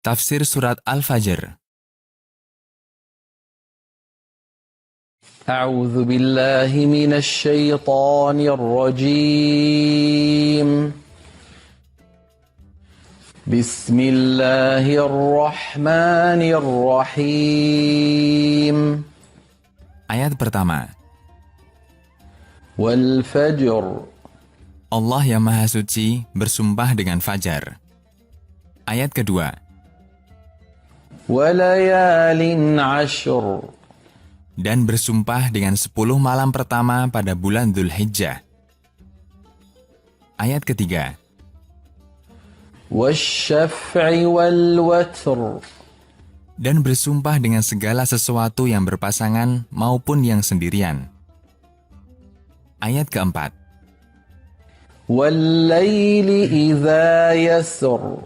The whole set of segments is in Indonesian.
Tafsir Surat Al-Fajr. أعوذ بالله من الشيطان الرجيم بسم الله الرحمن الرحيم Ayat pertama. والفجر Allah yang Maha Suci bersumpah dengan fajar. Ayat kedua. وليال عشر Dan bersumpah dengan 10 malam pertama pada bulan Dzulhijjah. Ayat ketiga. والشفع والوتر Dan bersumpah dengan segala sesuatu yang berpasangan maupun yang sendirian. Ayat keempat. والليل إذا يسر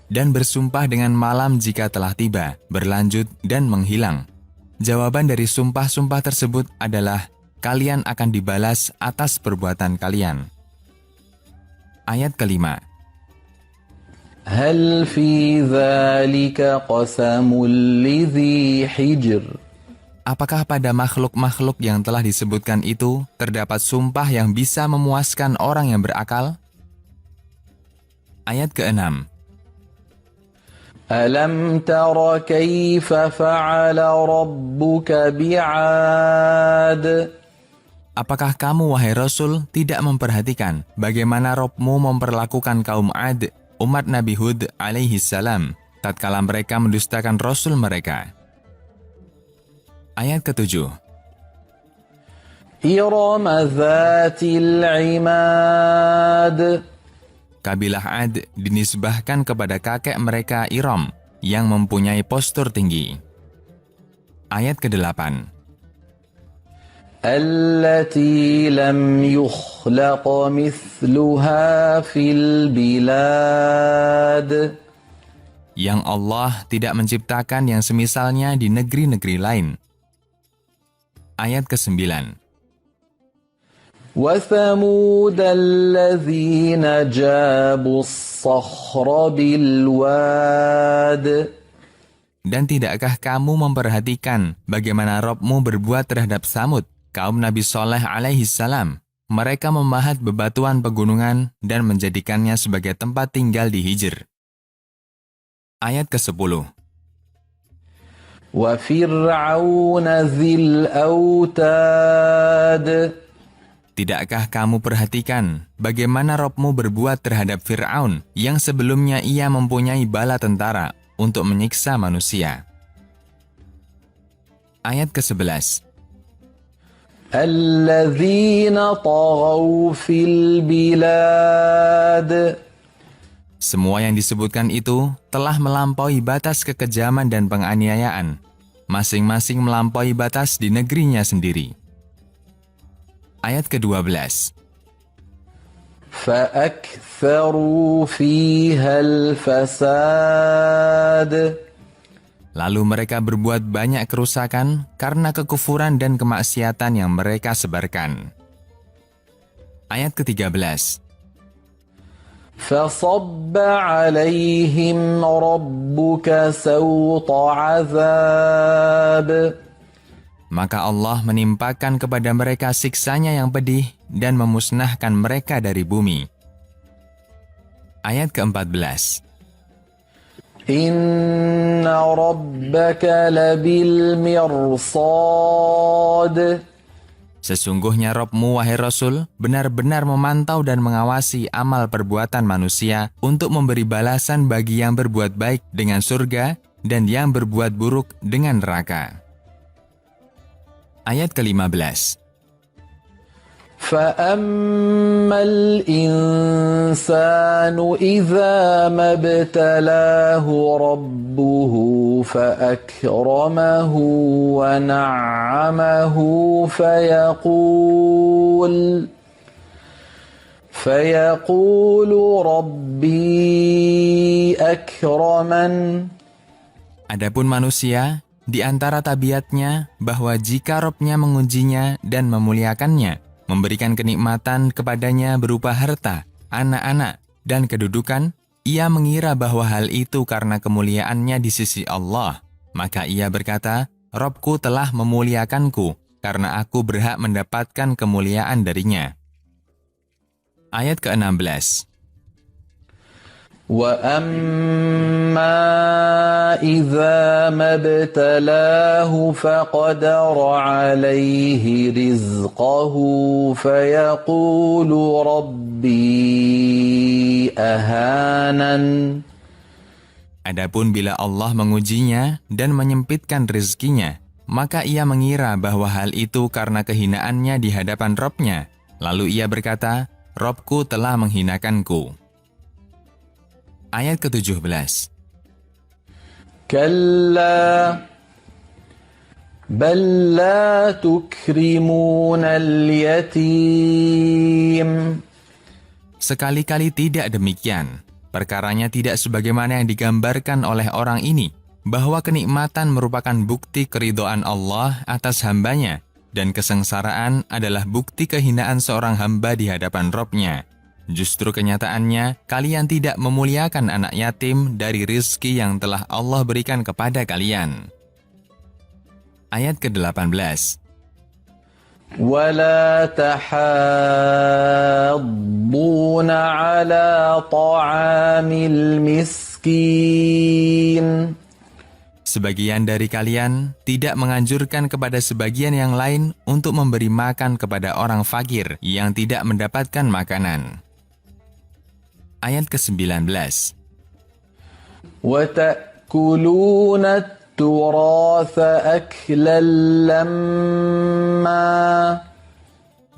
Dan bersumpah dengan malam jika telah tiba, berlanjut, dan menghilang. Jawaban dari sumpah-sumpah tersebut adalah, kalian akan dibalas atas perbuatan kalian. Ayat kelima. هل في ذلك قسم لذي حجر Apakah pada makhluk-makhluk yang telah disebutkan itu terdapat sumpah yang bisa memuaskan orang yang berakal? Ayat keenam. ألم تر كيف فعل ربك بعاد Apakah kamu, wahai Rasul, tidak memperhatikan bagaimana Rabb-mu memperlakukan kaum Ad, umat Nabi Hud alaihi salam, tatkala mereka mendustakan Rasul mereka? Ayat ketujuh. إرم ذات العماد Kabilah Ad dinisbahkan kepada kakek mereka Iram yang mempunyai postur tinggi. Ayat ke-8. التي لم يخلق مثلها في البلاد Yang Allah tidak menciptakan yang semisalnya di negeri-negeri lain. Ayat ke-9. وثمود الذين جابوا الصخر بالواد Dan tidakkah kamu memperhatikan bagaimana Rabb-mu berbuat terhadap Samud, kaum Nabi Shaleh alaihi salam? Mereka memahat bebatuan pegunungan dan menjadikannya sebagai tempat tinggal di Hijr. Ayat ke-10. وفرعون ذي الأوتاد Tidakkah kamu perhatikan bagaimana Rabb-mu berbuat terhadap Fir'aun yang sebelumnya ia mempunyai bala tentara untuk menyiksa manusia? Ayat ke-11. الذين طغوا في البلاد Semua yang disebutkan itu telah melampaui batas kekejaman dan penganiayaan. Masing-masing melampaui batas di negerinya sendiri. Ayat ke-12. فأكثروا فيها الفساد Lalu mereka berbuat banyak kerusakan karena kekufuran dan kemaksiatan yang mereka sebarkan. Ayat ke-13. فصب عليهم ربك سوط عذاب Maka Allah menimpakan kepada mereka siksanya yang pedih dan memusnahkan mereka dari bumi. Ayat ke-14. إن ربك لبالمرصاد Sesungguhnya Rabb-mu, wahai Rasul, benar-benar memantau dan mengawasi amal perbuatan manusia untuk memberi balasan bagi yang berbuat baik dengan surga dan yang berbuat buruk dengan neraka. Ayat ke-15. فأما الإنسان إذا ما ابتلاه ربه فأكرمه ونعمه فيقول ربي أكرمن Adapun manusia, di antara tabiatnya bahwa jika Rabb-nya mengujinya dan memuliakannya, memberikan kenikmatan kepadanya berupa harta, anak-anak, dan kedudukan, Ia mengira bahwa hal itu karena kemuliaannya di sisi Allah. Maka ia berkata, Robku telah memuliakanku, karena aku berhak mendapatkan kemuliaan darinya. Ayat ke-16. وَأَمَّا إِذَا مَا ابْتَلَاهُ فَقَدَرَ عَلَيْهِ رِزْقَهُ فَيَقُولُ رَبِّي أَهَانَنِ. Adapun bila Allah mengujinya dan menyempitkan rezekinya, maka ia mengira bahwa hal itu karena kehinaannya di hadapan Robnya. Lalu ia berkata, Robku telah menghinakanku. Ayat ke-17. كَلَّا بَل لَّا تُكْرِمُونَ الْيَتِيمَ. Sekali-kali tidak demikian. Perkaranya tidak sebagaimana yang digambarkan oleh orang ini, bahwa kenikmatan merupakan bukti keridhaan Allah atas hambanya, dan kesengsaraan adalah bukti kehinaan seorang hamba di hadapan Robnya. Justru kenyataannya, kalian tidak memuliakan anak yatim dari rizki yang telah Allah berikan kepada kalian. Ayat ke-18. وَلَا تَحَاضُّونَ عَلَى طَعَامِ الْمِسْكِينِ. Sebagian dari kalian tidak menganjurkan kepada sebagian yang lain untuk memberi makan kepada orang fakir yang tidak mendapatkan makanan. Ayat ke-19. وَتَأْكُلُونَ التُّرَاثَ أَكْلًا لَمًّا.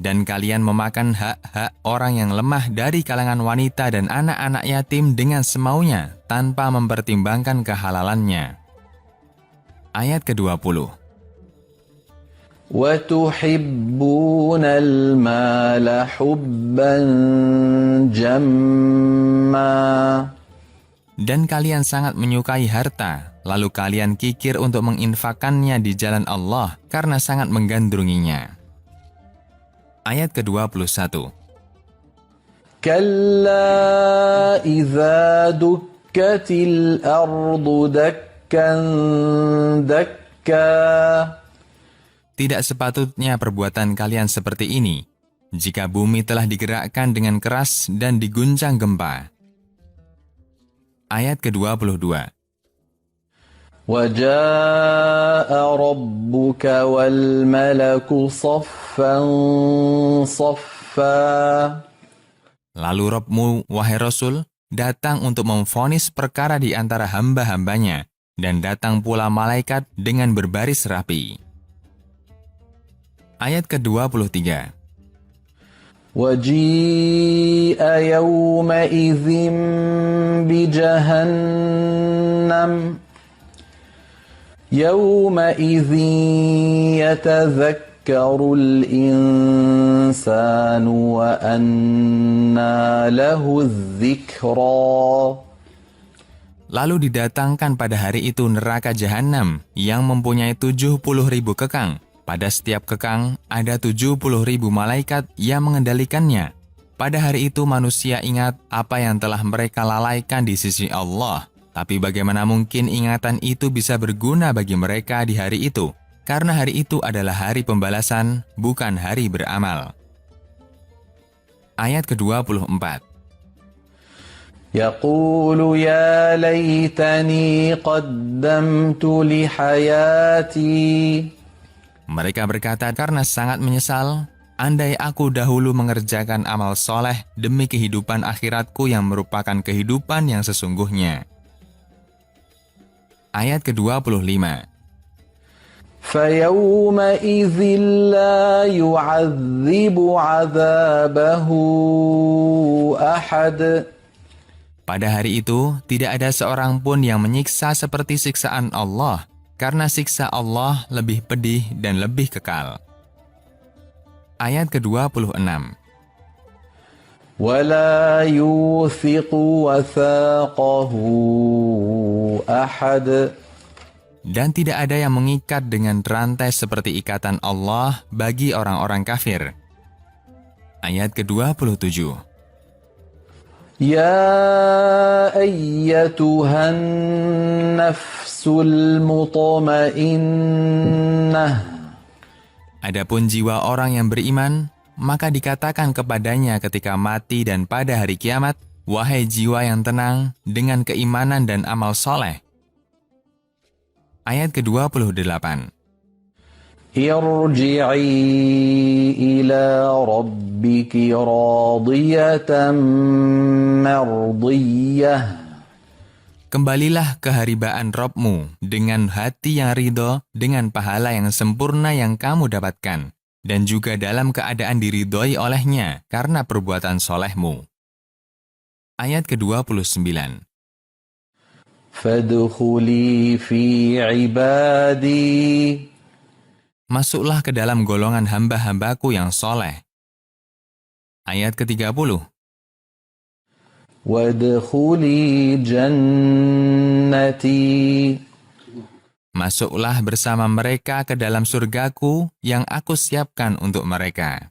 Dan kalian memakan hak-hak orang yang lemah dari kalangan wanita dan anak-anak yatim dengan semaunya, tanpa mempertimbangkan kehalalannya. Ayat ke-20. وَتُحِبُّونَ الْمَالَ حُبًّا جَمًّا. Dan kalian sangat menyukai harta, lalu kalian kikir untuk menginfakannya di jalan Allah karena sangat menggandrunginya. Ayat ke-21. كَلَّا إِذَا دُكَّتِ الْأَرْضُ دَكًّا دَكًّا. Tidak sepatutnya perbuatan kalian seperti ini, jika bumi telah digerakkan dengan keras dan diguncang gempa. Ayat ke-22. وَجَاءَ رَبُّكَ وَالْمَلَكُ صَفًّا صَفًّا. Lalu Rabb-Mu, wahai Rasul, datang untuk memvonis perkara di antara hamba-hambanya, dan datang pula malaikat dengan berbaris rapi. Ayat ke-23. وَجِيءَ يَوْمَئِذٍ بِجَهَنَّمَ يَوْمَئِذٍ يَتَذَكَّرُ الْإِنسَانُ وَأَنَّى لَهُ الذِّكْرَى. Lalu didatangkan pada hari itu neraka Jahanam yang mempunyai 70.000 kekang. Pada setiap kekang ada 70.000 malaikat yang mengendalikannya. Pada hari itu manusia ingat apa yang telah mereka lalaikan di sisi Allah. Tapi bagaimana mungkin ingatan itu bisa berguna bagi mereka di hari itu? Karena hari itu adalah hari pembalasan, bukan hari beramal. Ayat ke-24. يَقُولُ يَا لَيْتَنِي قَدَّمْتُ لِحَيَاتِي. Mereka berkata karena sangat menyesal, andai aku dahulu mengerjakan amal soleh demi kehidupan akhiratku yang merupakan kehidupan yang sesungguhnya. Ayat ke-25. فَيَوْمَئِذٍ لَا يُعَذِّبُ عَذَابَهُ أَحَدٌ. Pada hari itu, tidak ada seorang pun yang menyiksa seperti siksaan Allah, karena siksa Allah lebih pedih dan lebih kekal. Ayat ke-26. وَلَا يُوثِقُ وَثَاقَهُ أَحَدٌ. Dan tidak ada yang mengikat dengan rantai seperti ikatan Allah bagi orang-orang kafir. Ayat ke-27. يا أيتها النفس المطمئنة Adapun jiwa orang yang beriman, maka dikatakan kepadanya ketika mati dan pada hari kiamat, wahai jiwa yang tenang dengan keimanan dan amal soleh. Ayat ke-28. ارجعي إلى ربك راضية مرضية Kembalilah ke haribaan Robmu dengan hati yang ridho, dengan pahala yang sempurna yang kamu dapatkan, dan juga dalam keadaan diridhoi olehnya karena perbuatan solehmu. Ayat ke-29. فادخلي في عبادي Masuklah ke dalam golongan hamba-hambaku yang soleh. Ayat ke-30. وادخلي جنتي Masuklah bersama mereka ke dalam surgaku yang aku siapkan untuk mereka.